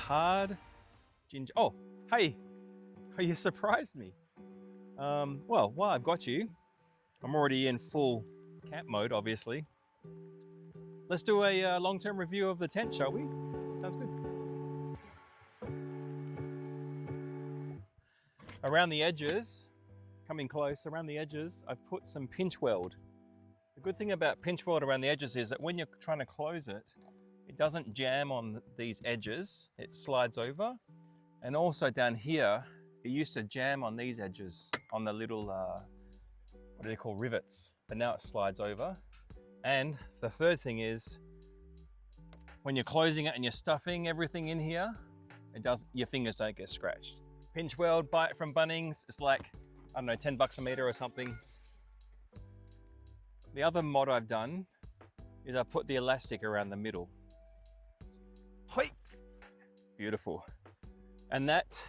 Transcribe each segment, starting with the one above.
hard ginger. Oh, hey, you surprised me. Well, while I've got you, I'm already in full camp mode, obviously. Let's do a long-term review of the tent, shall we? Sounds good. Around the edges, coming close, around the edges, I've put some pinch weld. The good thing about pinch weld around the edges is that when you're trying to close it, it doesn't jam on these edges, it slides over. And also down here, it used to jam on these edges, on the little, what do they call, rivets, but now it slides over. And the third thing is, when you're closing it and you're stuffing everything in here, your fingers don't get scratched. Pinch weld from Bunnings, it's like, I don't know, 10 bucks a meter or something. The other mod I've done is I put the elastic around the middle. Hoi! Beautiful. And that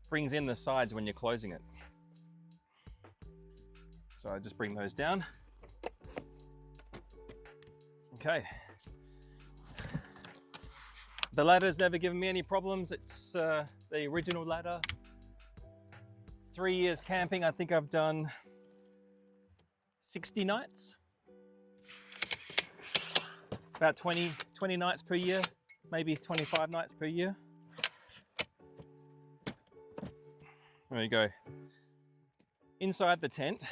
brings in the sides when you're closing it. So I just bring those down. Okay. The ladder's never given me any problems. It's the original ladder. 3 years camping, I think I've done 60 nights. About 20 nights per year, maybe 25 nights per year. There you go. Inside the tent,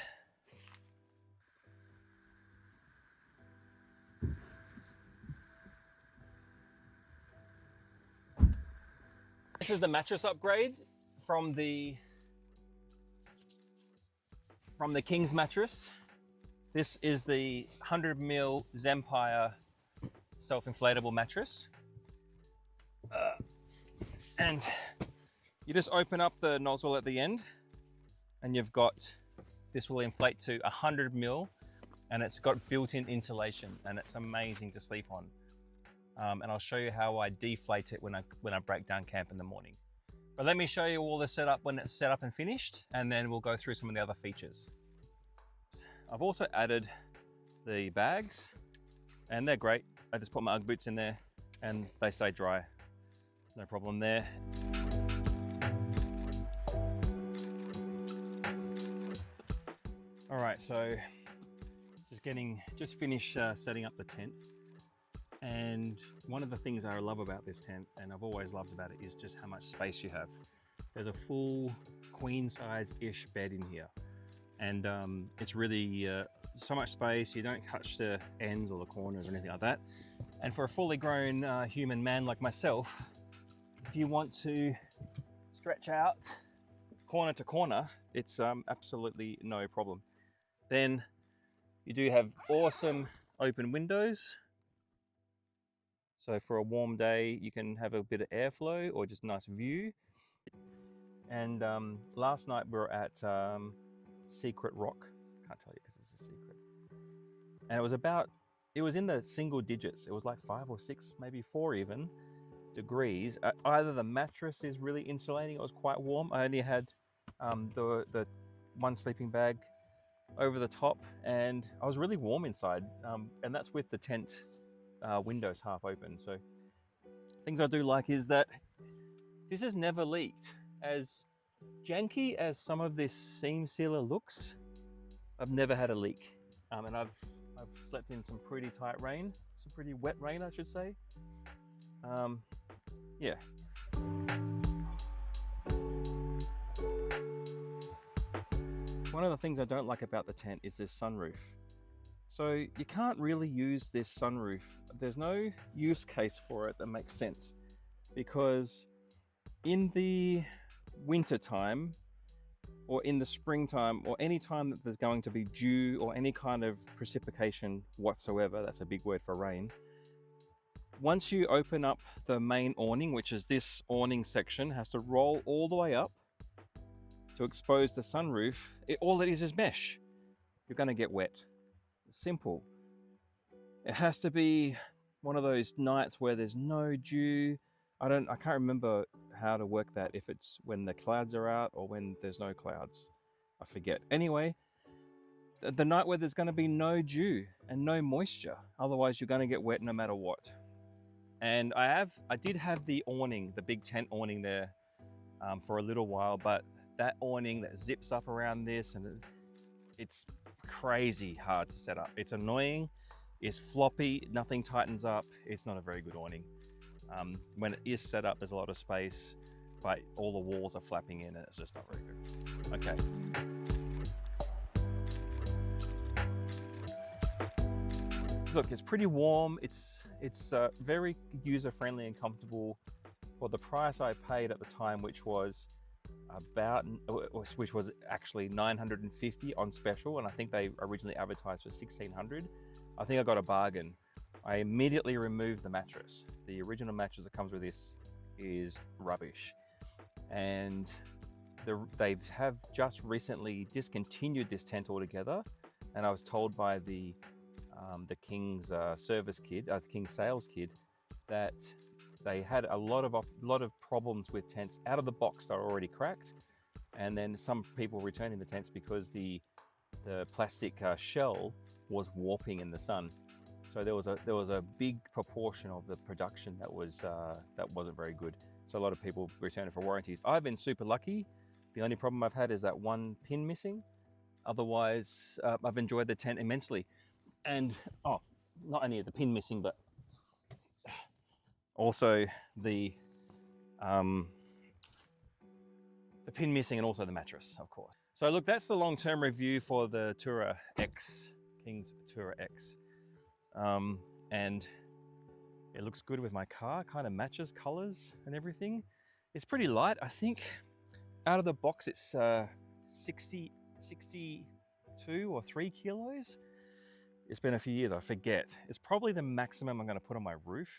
this is the mattress upgrade from the King's mattress. This is the 100mm Zempire self-inflatable mattress. And you just open up the nozzle at the end and you've got, this will inflate to 100mm and it's got built-in insulation and it's amazing to sleep on. And I'll show you how I deflate it when I break down camp in the morning. But let me show you all the setup when it's set up and finished, and then we'll go through some of the other features. I've also added the bags, and they're great. I just put my Ugg boots in there and they stay dry. No problem there. All right, so just finished setting up the tent. And one of the things I love about this tent, and I've always loved about it, is just how much space you have. There's a full queen size-ish bed in here. And it's really so much space, you don't touch the ends or the corners or anything like that. And for a fully grown human man like myself, if you want to stretch out corner to corner, it's absolutely no problem. Then you do have awesome open windows. So for a warm day, you can have a bit of airflow or just nice view. And last night we were at Secret Rock. Can't tell you because it's a secret. And it was in the single digits. It was like 5 or 6, maybe 4 even degrees. Either the mattress is really insulating, it was quite warm. I only had the one sleeping bag over the top and I was really warm inside. And that's with the tent windows half open. So things I do like is that this has never leaked. As janky as some of this seam sealer looks, I've never had a leak. And I've slept in some pretty tight rain, some pretty wet rain I should say. Yeah. One of the things I don't like about the tent is this sunroof. So you can't really use this sunroof. There's no use case for it that makes sense, because in the winter time or in the springtime or any time that there's going to be dew or any kind of precipitation whatsoever, that's a big word for rain, once you open up the main awning, which is this awning section, has to roll all the way up to expose the sunroof. All it is mesh. You're going to get wet. Simple. It has to be one of those nights where there's no dew. I can't remember how to work that, if it's when the clouds are out or when there's no clouds. I forget. Anyway, the night where there's going to be no dew and no moisture. Otherwise you're going to get wet no matter what. And I did have the awning, the big tent awning there for a little while, but that awning that zips up around this, and it's crazy hard to set up. It's annoying, it's floppy, nothing tightens up. It's not a very good awning. When it is set up, there's a lot of space, but all the walls are flapping in and it's just not very good. Okay. Look, it's pretty warm. It's very user-friendly and comfortable for the price I paid at the time, which was actually $950 on special, and I think they originally advertised for $1,600. I think I got a bargain. I immediately removed the mattress. The original mattress that comes with this is rubbish, and they have just recently discontinued this tent altogether. And I was told by the King's service kid, the King's sales kid, that they had a lot of problems with tents out of the box that are already cracked, and then some people returning the tents because the plastic shell was warping in the sun. So there was a big proportion of the production that wasn't very good. So a lot of people returned it for warranties. I've been super lucky. The only problem I've had is that one pin missing. Otherwise, I've enjoyed the tent immensely. And not only the pin missing, but also the pin missing, and also the mattress, of course. So look, that's the long-term review for the Tourer X, King's Tourer X. And it looks good with my car, kind of matches colors and everything. It's pretty light. I think out of the box it's 62 or 3 kilos. It's been a few years, I forget. It's probably the maximum I'm going to put on my roof.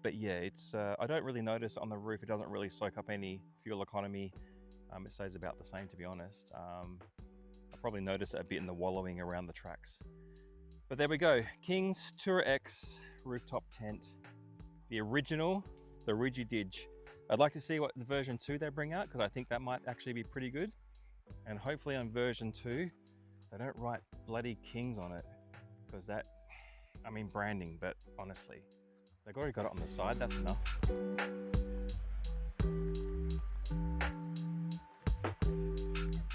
But yeah, it's I don't really notice on the roof. It doesn't really soak up any fuel economy. It stays about the same, to be honest. I probably notice it a bit in the wallowing around the tracks. But there we go, King's Tourer X rooftop tent, the original, the Ridgy-Dig. I'd like to see what the version 2 they bring out, because I think that might actually be pretty good. And hopefully on version 2, they don't write bloody Kings on it, because that, I mean branding, but honestly, they've already got it on the side, that's enough.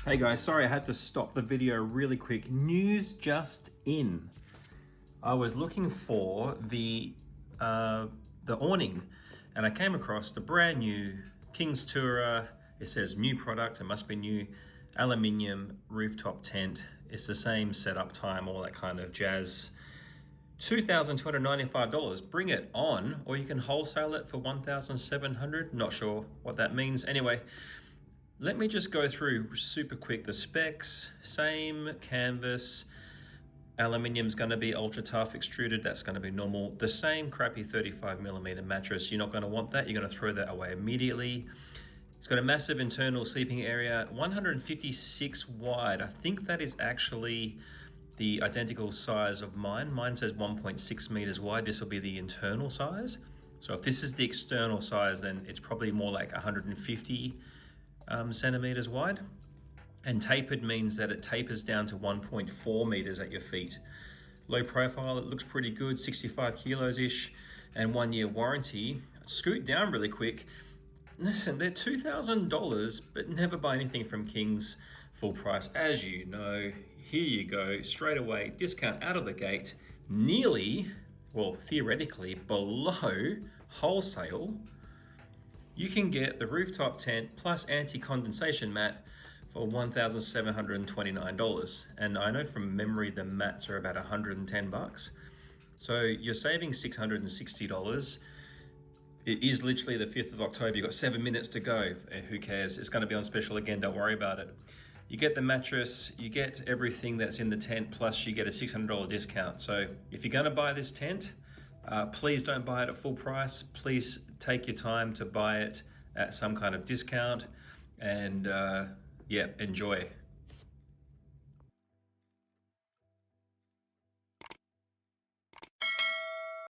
Hey guys, sorry I had to stop the video really quick. News just in. I was looking for the awning, and I came across the brand new King's Tourer. It says new product, it must be new, aluminium rooftop tent. It's the same setup time, all that kind of jazz. $2,295, bring it on, or you can wholesale it for $1,700. Not sure what that means. Anyway, let me just go through super quick the specs. Same canvas, aluminium's going to be ultra tough, extruded, that's going to be normal. The same crappy 35mm mattress, you're not going to want that, you're going to throw that away immediately. It's got a massive internal sleeping area, 156 wide. I think that is actually the identical size of mine. Mine says 1.6 meters wide. This will be the internal size. So if this is the external size, then it's probably more like 150 centimeters wide. And tapered means that it tapers down to 1.4 meters at your feet. Low profile, it looks pretty good, 65 kilos-ish, and 1 year warranty. Scoot down really quick. Listen, they're $2,000, but never buy anything from King's full price. As you know, here you go, straight away, discount out of the gate, nearly, well, theoretically, below wholesale. You can get the rooftop tent plus anti-condensation mat for $1,729. And I know from memory the mats are about 110 bucks. So you're saving $660. It is literally the 5th of October. You've got 7 minutes to go. Who cares? It's going to be on special again. Don't worry about it. You get the mattress, you get everything that's in the tent, plus you get a $600 discount. So if you're going to buy this tent, please don't buy it at full price. Please take your time to buy it at some kind of discount, and yeah, enjoy.